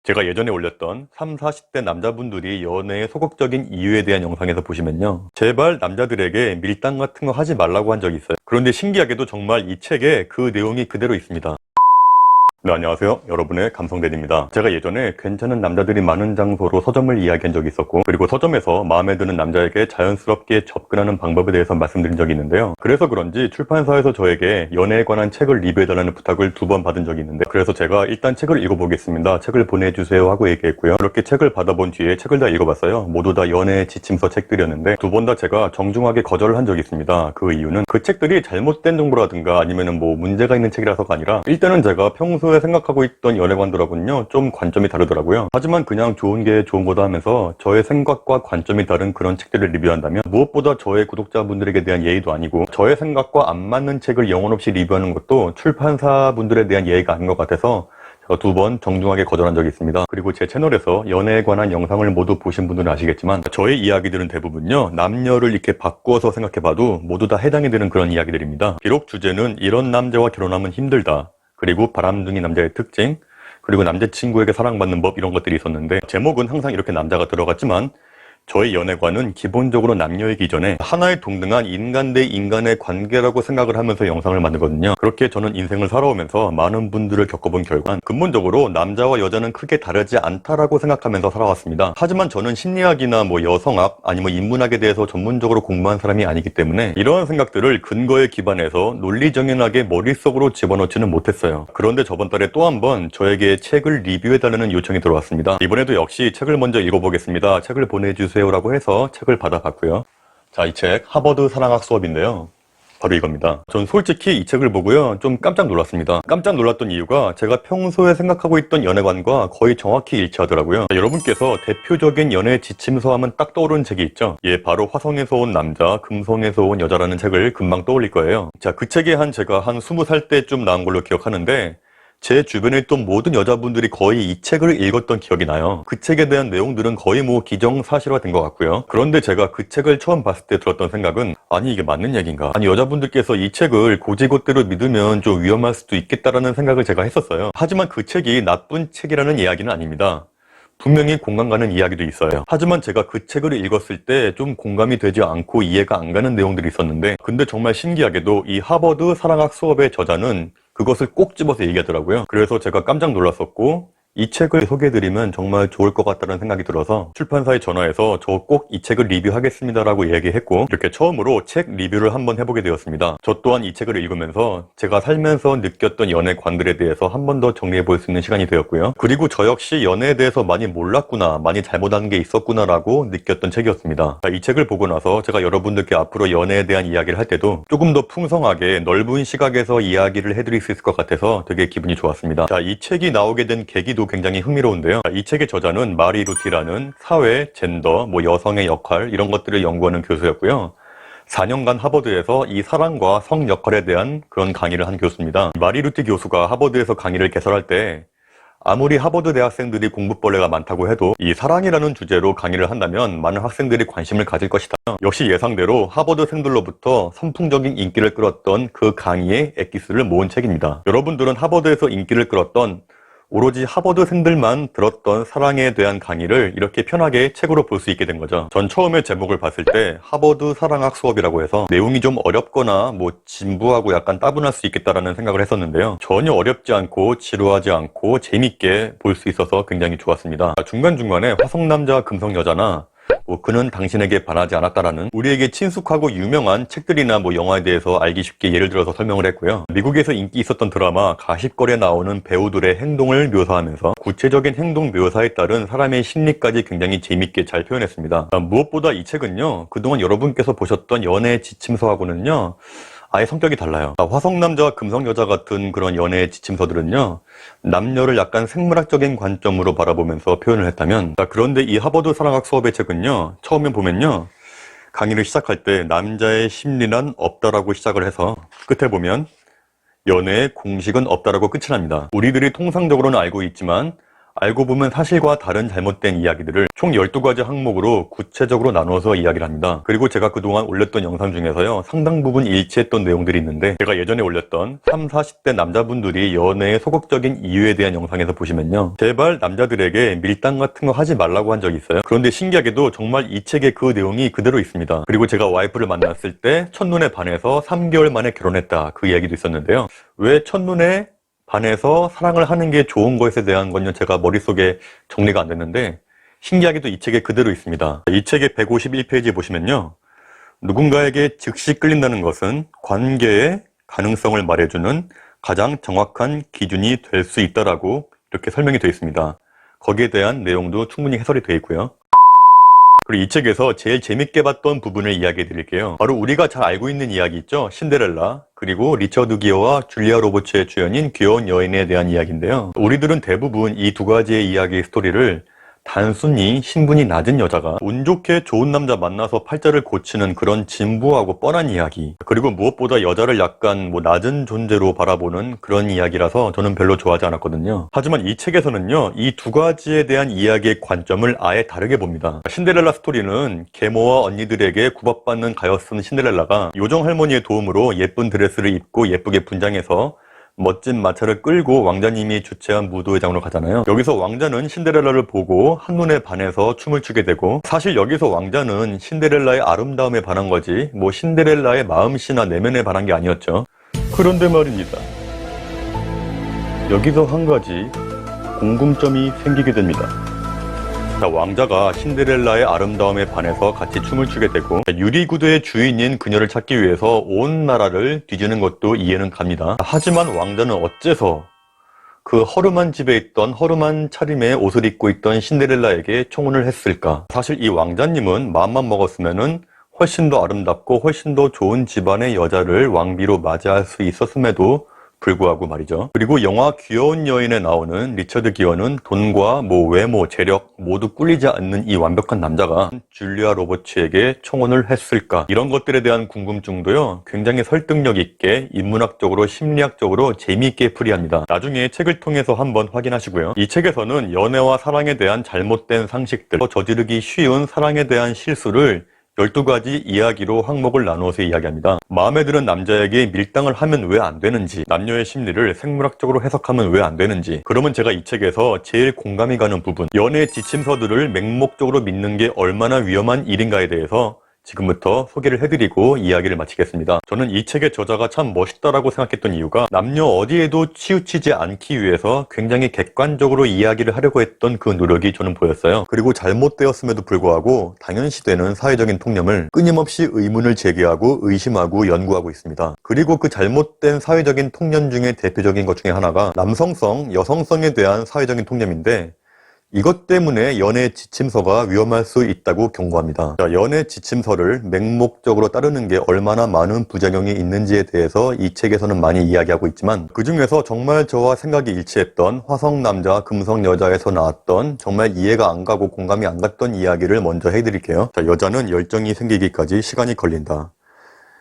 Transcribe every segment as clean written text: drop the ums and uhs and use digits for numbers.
제가 예전에 올렸던 30, 40대 남자분들이 연애의 소극적인 이유에 대한 영상에서 보시면요, 제발 남자들에게 밀당 같은 거 하지 말라고 한 적이 있어요. 그런데 신기하게도 정말 이 책에 그 내용이 그대로 있습니다. 네, 안녕하세요. 여러분의 감성대리입니다. 제가 예전에 괜찮은 남자들이 많은 장소로 서점을 이야기한 적이 있었고, 그리고 서점에서 마음에 드는 남자에게 자연스럽게 접근하는 방법에 대해서 말씀드린 적이 있는데요. 그래서 그런지 출판사에서 저에게 연애에 관한 책을 리뷰해달라는 부탁을 2번 받은 적이 있는데, 그래서 제가 일단 책을 읽어보겠습니다, 책을 보내주세요 하고 얘기했고요. 그렇게 책을 받아본 뒤에 책을 다 읽어봤어요. 모두 다 연애 지침서 책들이었는데 2번 다 제가 정중하게 거절을 한 적이 있습니다. 그 이유는 그 책들이 잘못된 정보라든가 아니면은 뭐 문제가 있는 책이라서가 아니라, 일단은 제가 평소에 생각하고 있던 연애관들하고는요 좀 관점이 다르더라고요. 하지만 그냥 좋은 게 좋은 거다 하면서 저의 생각과 관점이 다른 그런 책들을 리뷰한다면, 무엇보다 저의 구독자분들에게 대한 예의도 아니고 저의 생각과 안 맞는 책을 영혼 없이 리뷰하는 것도 출판사분들에 대한 예의가 아닌 것 같아서 제가 2번 정중하게 거절한 적이 있습니다. 그리고 제 채널에서 연애에 관한 영상을 모두 보신 분들은 아시겠지만, 저의 이야기들은 대부분요 남녀를 이렇게 바꾸어서 생각해봐도 모두 다 해당이 되는 그런 이야기들입니다. 비록 주제는 이런 남자와 결혼하면 힘들다, 그리고 바람둥이 남자의 특징, 그리고 남자친구에게 사랑받는 법, 이런 것들이 있었는데, 제목은 항상 이렇게 남자가 들어갔지만 저의 연애관은 기본적으로 남녀이기 전에 하나의 동등한 인간 대 인간의 관계라고 생각을 하면서 영상을 만들거든요. 그렇게 저는 인생을 살아오면서 많은 분들을 겪어본 결과 근본적으로 남자와 여자는 크게 다르지 않다라고 생각하면서 살아왔습니다. 하지만 저는 심리학이나 뭐 여성학 아니면 인문학에 대해서 전문적으로 공부한 사람이 아니기 때문에 이러한 생각들을 근거에 기반해서 논리정연하게 머릿속으로 집어넣지는 못했어요. 그런데 저번 달에 또 한 번 저에게 책을 리뷰해달라는 요청이 들어왔습니다. 이번에도 역시 책을 먼저 읽어보겠습니다, 책을 보내주세요 라고 해서 책을 받아봤고요. 자, 이 책 하버드 사랑학 수업인데요, 바로 이겁니다. 전 솔직히 이 책을 보고요 좀 깜짝 놀랐습니다. 깜짝 놀랐던 이유가 제가 평소에 생각하고 있던 연애관과 거의 정확히 일치하더라고요. 자, 여러분께서 대표적인 연애 지침서 하면 딱 떠오르는 책이 있죠. 예, 바로 화성에서 온 남자, 금성에서 온 여자라는 책을 금방 떠올릴 거예요. 자, 그 책이 제가 한 20살 때쯤 나온 걸로 기억하는데, 제 주변에 있던 모든 여자분들이 거의 이 책을 읽었던 기억이 나요. 그 책에 대한 내용들은 거의 뭐 기정사실화 된 것 같고요. 그런데 제가 그 책을 처음 봤을 때 들었던 생각은, 아니 이게 맞는 얘기인가? 아니 여자분들께서 이 책을 고지고대로 믿으면 좀 위험할 수도 있겠다라는 생각을 제가 했었어요. 하지만 그 책이 나쁜 책이라는 이야기는 아닙니다. 분명히 공감 가는 이야기도 있어요. 하지만 제가 그 책을 읽었을 때 좀 공감이 되지 않고 이해가 안 가는 내용들이 있었는데, 근데 정말 신기하게도 이 하버드 사랑학 수업의 저자는 그것을 꼭 집어서 얘기하더라고요. 그래서 제가 깜짝 놀랐었고, 이 책을 소개해드리면 정말 좋을 것 같다는 생각이 들어서 출판사에 전화해서 저 꼭 이 책을 리뷰하겠습니다 라고 얘기했고, 이렇게 처음으로 책 리뷰를 한번 해보게 되었습니다. 저 또한 이 책을 읽으면서 제가 살면서 느꼈던 연애관들에 대해서 한 번 더 정리해 볼 수 있는 시간이 되었고요. 그리고 저 역시 연애에 대해서 많이 몰랐구나, 많이 잘못한 게 있었구나 라고 느꼈던 책이었습니다. 자, 이 책을 보고 나서 제가 여러분들께 앞으로 연애에 대한 이야기를 할 때도 조금 더 풍성하게 넓은 시각에서 이야기를 해드릴 수 있을 것 같아서 되게 기분이 좋았습니다. 자, 이 책이 나오게 된 계기도 굉장히 흥미로운데요. 이 책의 저자는 마리 루티라는 사회, 젠더, 뭐 여성의 역할, 이런 것들을 연구하는 교수였고요. 4년간 하버드에서 이 사랑과 성 역할에 대한 그런 강의를 한 교수입니다. 마리 루티 교수가 하버드에서 강의를 개설할 때, 아무리 하버드 대학생들이 공부벌레가 많다고 해도 이 사랑이라는 주제로 강의를 한다면 많은 학생들이 관심을 가질 것이다. 역시 예상대로 하버드생들로부터 선풍적인 인기를 끌었던 그 강의의 엑기스를 모은 책입니다. 여러분들은 하버드에서 인기를 끌었던, 오로지 하버드생들만 들었던 사랑에 대한 강의를 이렇게 편하게 책으로 볼 수 있게 된 거죠. 전 처음에 제목을 봤을 때 하버드 사랑학 수업이라고 해서 내용이 좀 어렵거나 뭐 진부하고 약간 따분할 수 있겠다라는 생각을 했었는데요, 전혀 어렵지 않고 지루하지 않고 재밌게 볼 수 있어서 굉장히 좋았습니다. 중간중간에 화성남자 금성여자나 뭐 그는 당신에게 반하지 않았다라는 우리에게 친숙하고 유명한 책들이나 뭐 영화에 대해서 알기 쉽게 예를 들어서 설명을 했고요. 미국에서 인기 있었던 드라마 가십걸에 나오는 배우들의 행동을 묘사하면서 구체적인 행동 묘사에 따른 사람의 심리까지 굉장히 재밌게 잘 표현했습니다. 무엇보다 이 책은요, 그동안 여러분께서 보셨던 연애 지침서하고는요 아예 성격이 달라요. 화성남자와 금성여자 같은 그런 연애 지침서들은요, 남녀를 약간 생물학적인 관점으로 바라보면서 표현을 했다면, 그런데 이 하버드 사랑학 수업의 책은요, 처음에 보면요, 강의를 시작할 때 남자의 심리란 없다라고 시작을 해서 끝에 보면 연애의 공식은 없다라고 끝이 납니다. 우리들이 통상적으로는 알고 있지만 알고 보면 사실과 다른 잘못된 이야기들을 총 12가지 항목으로 구체적으로 나눠서 이야기를 합니다. 그리고 제가 그동안 올렸던 영상 중에서요, 상당 부분 일치했던 내용들이 있는데, 제가 예전에 올렸던 30, 40대 남자분들이 연애의 소극적인 이유에 대한 영상에서 보시면요, 제발 남자들에게 밀당 같은 거 하지 말라고 한 적이 있어요. 그런데 신기하게도 정말 이 책에 그 내용이 그대로 있습니다. 그리고 제가 와이프를 만났을 때 첫눈에 반해서 3개월 만에 결혼했다, 그 이야기도 있었는데요. 왜 첫눈에 반해서 사랑을 하는 게 좋은 것에 대한 건요, 제가 머릿속에 정리가 안 됐는데, 신기하게도 이 책에 그대로 있습니다. 이 책의 151페이지에 보시면요, 누군가에게 즉시 끌린다는 것은 관계의 가능성을 말해주는 가장 정확한 기준이 될 수 있다라고 이렇게 설명이 되어 있습니다. 거기에 대한 내용도 충분히 해설이 되어 있고요. 그리고 이 책에서 제일 재밌게 봤던 부분을 이야기해 드릴게요. 바로 우리가 잘 알고 있는 이야기 있죠? 신데렐라, 그리고 리처드 기어와 줄리아 로버츠의 주연인 귀여운 여인에 대한 이야기인데요. 우리들은 대부분 이 두 가지의 이야기 스토리를 단순히 신분이 낮은 여자가 운 좋게 좋은 남자 만나서 팔자를 고치는 그런 진부하고 뻔한 이야기, 그리고 무엇보다 여자를 약간 낮은 존재로 바라보는 그런 이야기라서 저는 별로 좋아하지 않았거든요. 하지만 이 책에서는요, 이 두 가지에 대한 이야기의 관점을 아예 다르게 봅니다. 신데렐라 스토리는 계모와 언니들에게 구박받는 가엾은 신데렐라가 요정 할머니의 도움으로 예쁜 드레스를 입고 예쁘게 분장해서 멋진 마차를 끌고 왕자님이 주최한 무도회장으로 가잖아요. 여기서 왕자는 신데렐라를 보고 한눈에 반해서 춤을 추게 되고, 사실 여기서 왕자는 신데렐라의 아름다움에 반한 거지 신데렐라의 마음씨나 내면에 반한 게 아니었죠. 그런데 말입니다, 여기서 한 가지 궁금점이 생기게 됩니다. 자, 왕자가 신데렐라의 아름다움에 반해서 같이 춤을 추게 되고, 유리구두의 주인인 그녀를 찾기 위해서 온 나라를 뒤지는 것도 이해는 갑니다. 하지만 왕자는 어째서 그 허름한 집에 있던 허름한 차림의 옷을 입고 있던 신데렐라에게 청혼을 했을까? 사실 이 왕자님은 마음만 먹었으면은 훨씬 더 아름답고 훨씬 더 좋은 집안의 여자를 왕비로 맞이할 수 있었음에도 불구하고 말이죠. 그리고 영화 귀여운 여인에 나오는 리처드 기어는 돈과 외모, 재력 모두 꿀리지 않는 이 완벽한 남자가 줄리아 로버츠에게 청혼을 했을까? 이런 것들에 대한 궁금증도요, 굉장히 설득력 있게 인문학적으로 심리학적으로 재미있게 풀이합니다. 나중에 책을 통해서 한번 확인하시고요. 이 책에서는 연애와 사랑에 대한 잘못된 상식들, 저지르기 쉬운 사랑에 대한 실수를 12가지 이야기로 항목을 나누어서 이야기합니다. 마음에 드는 남자에게 밀당을 하면 왜 안 되는지, 남녀의 심리를 생물학적으로 해석하면 왜 안 되는지, 그러면 제가 이 책에서 제일 공감이 가는 부분, 연애 지침서들을 맹목적으로 믿는 게 얼마나 위험한 일인가에 대해서 지금부터 소개를 해드리고 이야기를 마치겠습니다. 저는 이 책의 저자가 참 멋있다라고 생각했던 이유가 남녀 어디에도 치우치지 않기 위해서 굉장히 객관적으로 이야기를 하려고 했던 그 노력이 저는 보였어요. 그리고 잘못되었음에도 불구하고 당연시되는 사회적인 통념을 끊임없이 의문을 제기하고 의심하고 연구하고 있습니다. 그리고 그 잘못된 사회적인 통념 중에 대표적인 것 중에 하나가 남성성, 여성성에 대한 사회적인 통념인데, 이것 때문에 연애 지침서가 위험할 수 있다고 경고합니다. 자, 연애 지침서를 맹목적으로 따르는 게 얼마나 많은 부작용이 있는지에 대해서 이 책에서는 많이 이야기하고 있지만, 그 중에서 정말 저와 생각이 일치했던 화성 남자, 금성 여자에서 나왔던 정말 이해가 안 가고 공감이 안 갔던 이야기를 먼저 해드릴게요. 자, 여자는 열정이 생기기까지 시간이 걸린다.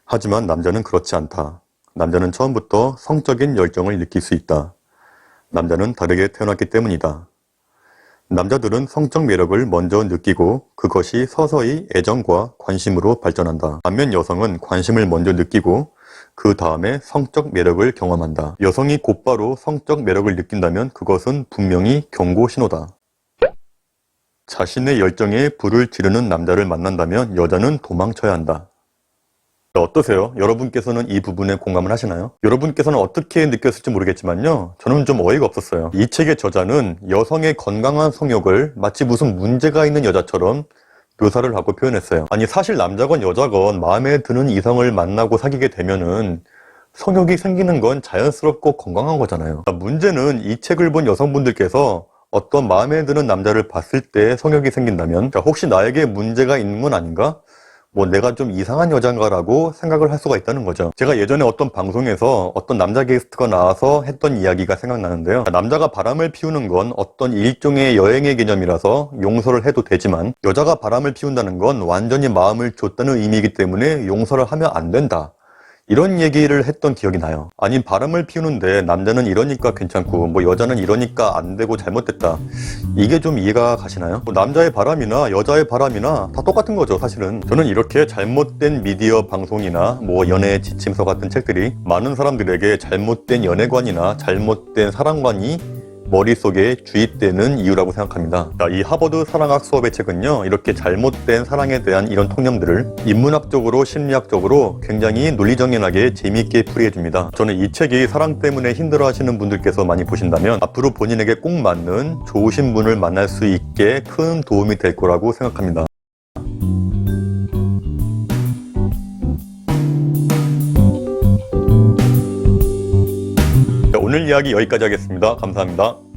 하지만 남자는 그렇지 않다. 남자는 처음부터 성적인 열정을 느낄 수 있다. 남자는 다르게 태어났기 때문이다. 남자들은 성적 매력을 먼저 느끼고 그것이 서서히 애정과 관심으로 발전한다. 반면 여성은 관심을 먼저 느끼고 그 다음에 성적 매력을 경험한다. 여성이 곧바로 성적 매력을 느낀다면 그것은 분명히 경고 신호다. 자신의 열정에 불을 지르는 남자를 만난다면 여자는 도망쳐야 한다. 어떠세요? 여러분께서는 이 부분에 공감을 하시나요? 여러분께서는 어떻게 느꼈을지 모르겠지만요, 저는 좀 어이가 없었어요. 이 책의 저자는 여성의 건강한 성욕을 마치 무슨 문제가 있는 여자처럼 묘사를 하고 표현했어요. 아니, 사실 남자건 여자건 마음에 드는 이성을 만나고 사귀게 되면은 성욕이 생기는 건 자연스럽고 건강한 거잖아요. 문제는 이 책을 본 여성분들께서 어떤 마음에 드는 남자를 봤을 때 성욕이 생긴다면, 혹시 나에게 문제가 있는 건 아닌가? 내가 좀 이상한 여잔가라고 생각을 할 수가 있다는 거죠. 제가 예전에 어떤 방송에서 어떤 남자 게스트가 나와서 했던 이야기가 생각나는데요. 남자가 바람을 피우는 건 어떤 일종의 여행의 개념이라서 용서를 해도 되지만, 여자가 바람을 피운다는 건 완전히 마음을 줬다는 의미이기 때문에 용서를 하면 안 된다. 이런 얘기를 했던 기억이 나요. 아니, 바람을 피우는데 남자는 이러니까 괜찮고 뭐 여자는 이러니까 안 되고 잘못됐다. 이게 좀 이해가 가시나요? 뭐 남자의 바람이나 여자의 바람이나 다 똑같은 거죠, 사실은. 저는 이렇게 잘못된 미디어 방송이나 뭐 연애 지침서 같은 책들이 많은 사람들에게 잘못된 연애관이나 잘못된 사랑관이 머릿속에 주입되는 이유라고 생각합니다. 자, 이 하버드 사랑학 수업의 책은요, 이렇게 잘못된 사랑에 대한 이런 통념들을 인문학적으로 심리학적으로 굉장히 논리정연하게 재미있게 풀이해줍니다. 저는 이 책이 사랑 때문에 힘들어하시는 분들께서 많이 보신다면 앞으로 본인에게 꼭 맞는 좋으신 분을 만날 수 있게 큰 도움이 될 거라고 생각합니다. 오늘 이야기 여기까지 하겠습니다. 감사합니다.